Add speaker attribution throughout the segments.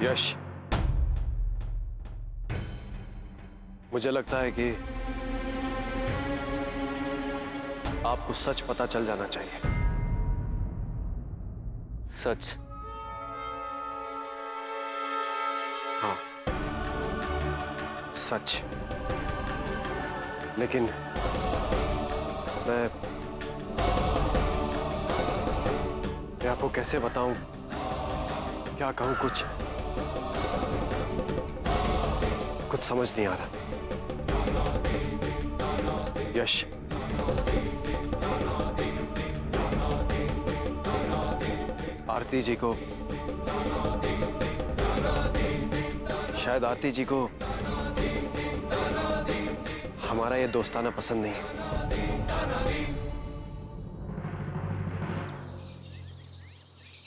Speaker 1: यश, मुझे लगता है कि आपको सच पता चल जाना चाहिए।
Speaker 2: सच?
Speaker 1: हाँ, सच। लेकिन मैं आपको कैसे बताऊं, क्या कहूं, कुछ समझ नहीं आ रहा। यश, आरती जी को, शायद आरती जी को हमारा ये दोस्ताना पसंद नहीं है।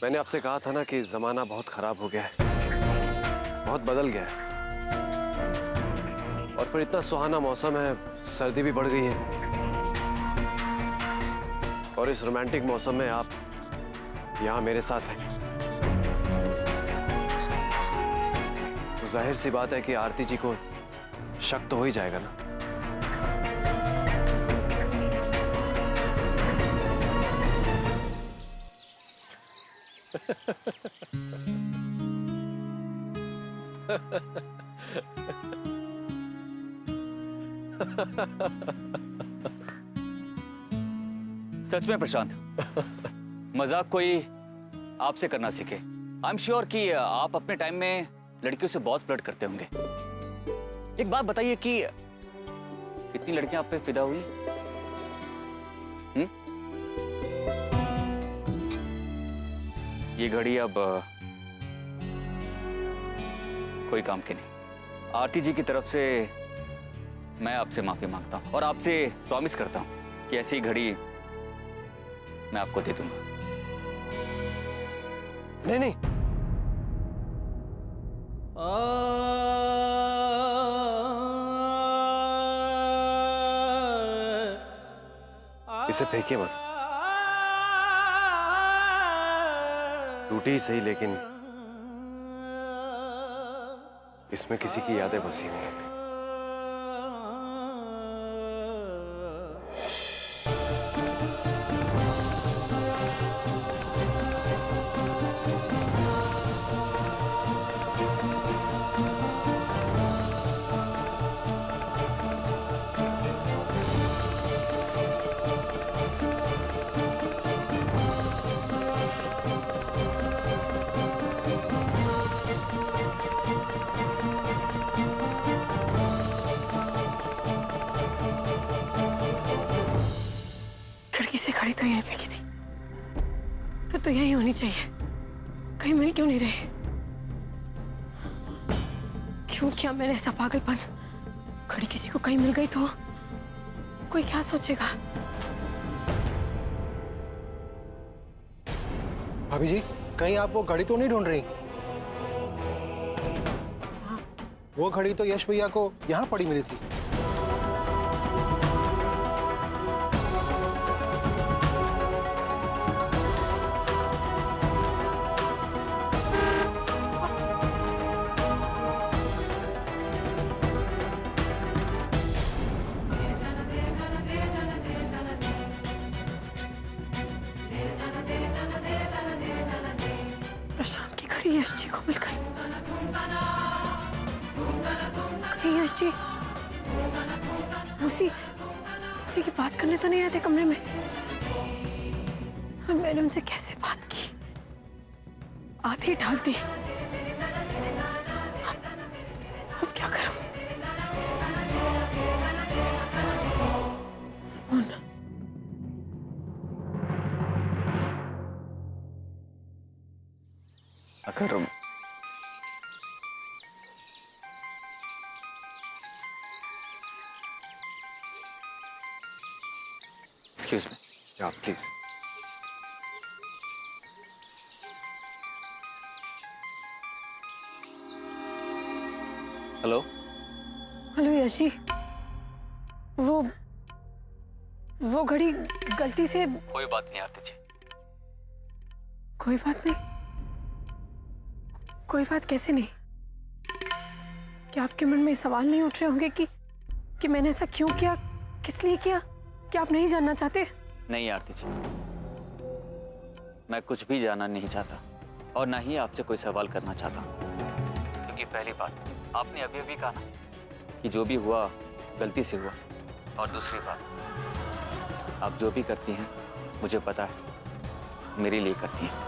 Speaker 1: मैंने आपसे कहा था ना कि जमाना बहुत खराब हो गया है, बहुत बदल गया है। और फिर इतना सुहाना मौसम है, सर्दी भी बढ़ गई है। और इस रोमांटिक मौसम में आप यहां मेरे साथ हैं, तो जाहिर सी बात है कि आरती जी को शक तो हो ही जाएगा ना।
Speaker 2: सच में प्रशांत, मजाक कोई आपसे करना सीखे। आई एम श्योर कि आप अपने टाइम में लड़कियों से बहुत फ्लर्ट करते होंगे। एक बात बताइए कि कितनी लड़कियां आप पे फिदा हुई? ये घड़ी अब कोई काम की नहीं। आरती जी की तरफ से मैं आपसे माफी मांगता हूं और आपसे प्रॉमिस करता हूं कि ऐसी घड़ी मैं आपको दे दूंगा।
Speaker 1: नहीं नहीं, इसे फेंकिए मत। टूटी ही सही, लेकिन इसमें किसी की यादें बसी हुई हैं।
Speaker 3: घड़ी तो यहीं फेंकी थी, फिर तो यहीं होनी चाहिए। कहीं मिल क्यों नहीं रही? क्यों किया मैंने ऐसा पागलपन? घड़ी किसी को कहीं मिल गई तो कोई क्या सोचेगा?
Speaker 4: भाभी जी, कहीं आप वो घड़ी तो नहीं ढूंढ रही? वो घड़ी तो यश भैया को यहाँ पड़ी मिली थी।
Speaker 3: प्रशांत की घड़ी यश जी को मिल गई। कहीं यश जी उसी की बात करने तो नहीं आते कमरे में? और मैंने उनसे कैसे बात की? आधी ढालती। अब क्या करूं? फोन।
Speaker 2: अगर एक्सक्यूज मी।
Speaker 1: या please.
Speaker 2: Hello.
Speaker 3: Hello Yash ji, वो घड़ी गलती से।
Speaker 2: कोई बात नहीं आरती जी।
Speaker 3: कोई बात नहीं? कोई बात कैसे नहीं? क्या आपके मन में सवाल नहीं उठ रहे होंगे कि मैंने ऐसा क्यों किया, किस लिए किया? क्या आप नहीं जानना चाहते?
Speaker 2: नहीं आरती जी, मैं कुछ भी जानना नहीं चाहता और ना ही आपसे कोई सवाल करना चाहता हूँ। क्योंकि पहली बात, आपने अभी अभी कहा ना कि जो भी हुआ गलती से हुआ, और दूसरी बात, आप जो भी करती हैं मुझे पता है मेरे लिए करती हैं,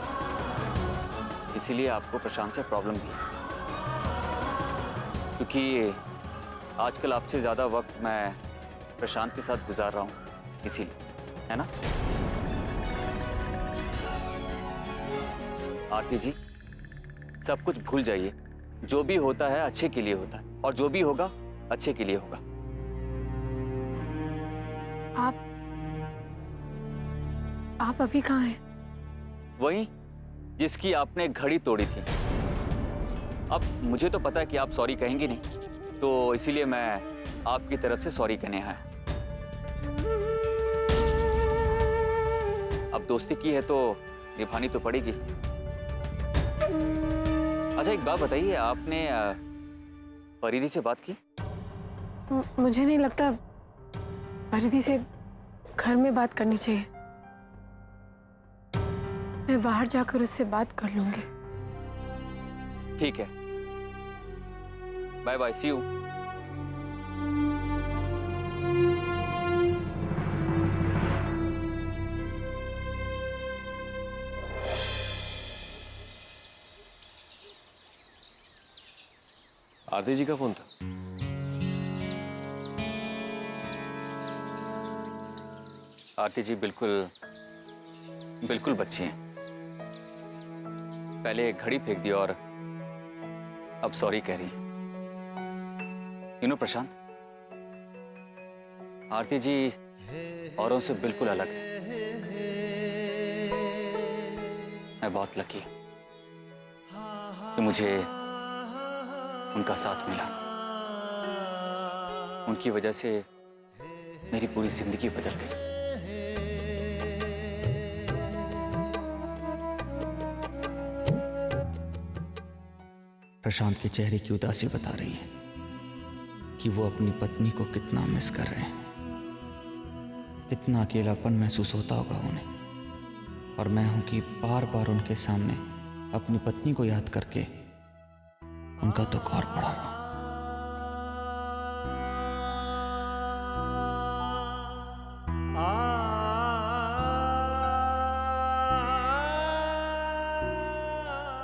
Speaker 2: इसीलिए आपको प्रशांत से प्रॉब्लम भी है। क्योंकि आजकल आपसे ज़्यादा वक्त मैं प्रशांत के साथ गुजार रहा हूँ, इसीलिए, है ना? आरती जी, सब कुछ भूल जाइए। जो भी होता है अच्छे के लिए होता है, और जो भी होगा अच्छे के लिए होगा।
Speaker 3: आप अभी कहाँ हैं?
Speaker 2: वही जिसकी आपने घड़ी तोड़ी थी। अब मुझे तो पता है कि आप सॉरी कहेंगे नहीं, तो इसीलिए मैं आपकी तरफ से सॉरी कहने आया। अब दोस्ती की है तो निभानी तो पड़ेगी। अच्छा, एक बात बताइए, आपने परिधि से बात की?
Speaker 3: मुझे नहीं लगता परिधि से घर में बात करनी चाहिए। मैं बाहर जाकर उससे बात कर लूंगी।
Speaker 2: ठीक है, बाय बाय, सी यू।
Speaker 1: आरती जी का फोन था।
Speaker 2: आरती जी बिल्कुल बिल्कुल बच्ची हैं। पहले एक घड़ी फेंक दी और अब सॉरी कह रही हैं। प्रशांत, आरती जी औरों से बिल्कुल अलग है। मैं बहुत लकी हूं कि मुझे उनका साथ मिला। उनकी वजह से मेरी पूरी जिंदगी बदल गई।
Speaker 5: प्रशांत के चेहरे की उदासी बता रही है कि वो अपनी पत्नी को कितना मिस कर रहे हैं, कितना अकेलापन महसूस होता होगा उन्हें। और मैं हूं कि बार बार उनके सामने अपनी पत्नी को याद करके उनका दुख और बढ़ा रहा हूं।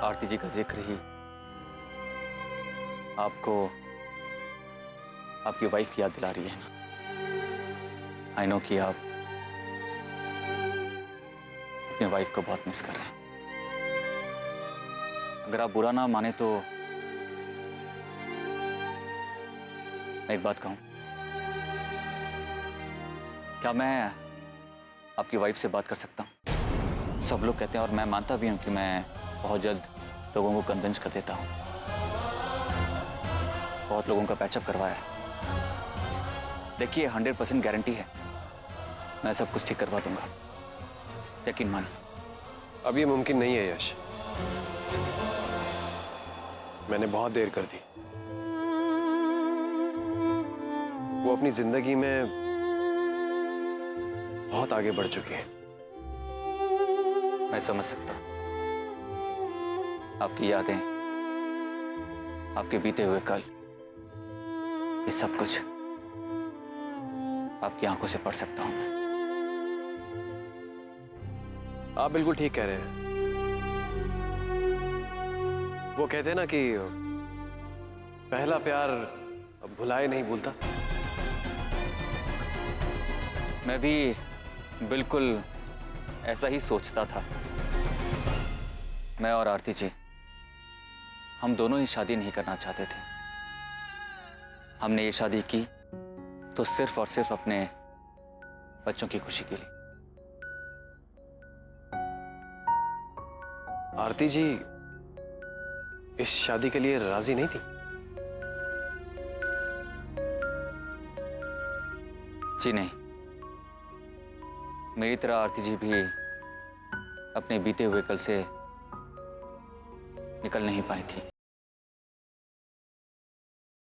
Speaker 2: आरती जी का जिक्र ही आपको आपकी वाइफ की याद दिला रही है ना? आई नो कि आप अपनी वाइफ को बहुत मिस कर रहे हैं। अगर आप बुरा ना माने तो मैं एक बात कहूं, क्या मैं आपकी वाइफ से बात कर सकता हूं? सब लोग कहते हैं और मैं मानता भी हूं कि मैं बहुत जल्द लोगों को कन्विंस कर देता हूं। बहुत लोगों का पैचअप करवाया है। देखिए, 100% गारंटी है मैं सब कुछ ठीक करवा दूंगा, यकीन मानिए।
Speaker 1: अब ये मुमकिन नहीं है यश, मैंने बहुत देर कर दी। वो अपनी जिंदगी में बहुत आगे बढ़ चुकी है।
Speaker 2: मैं समझ सकता हूं आपकी यादें, आपके बीते हुए कल, ये सब कुछ आपकी आंखों से पढ़ सकता हूं मैं।
Speaker 1: आप बिल्कुल ठीक कह रहे हैं। वो कहते हैं ना कि पहला प्यार भुलाए नहीं भूलता।
Speaker 2: मैं भी बिल्कुल ऐसा ही सोचता था। मैं और आरती जी, हम दोनों ही शादी नहीं करना चाहते थे। हमने ये शादी की तो सिर्फ और सिर्फ अपने बच्चों की खुशी के लिए।
Speaker 1: आरती जी इस शादी के लिए राजी नहीं थी?
Speaker 2: जी नहीं, मेरी तरह आरती जी भी अपने बीते हुए कल से निकल नहीं पाई थी।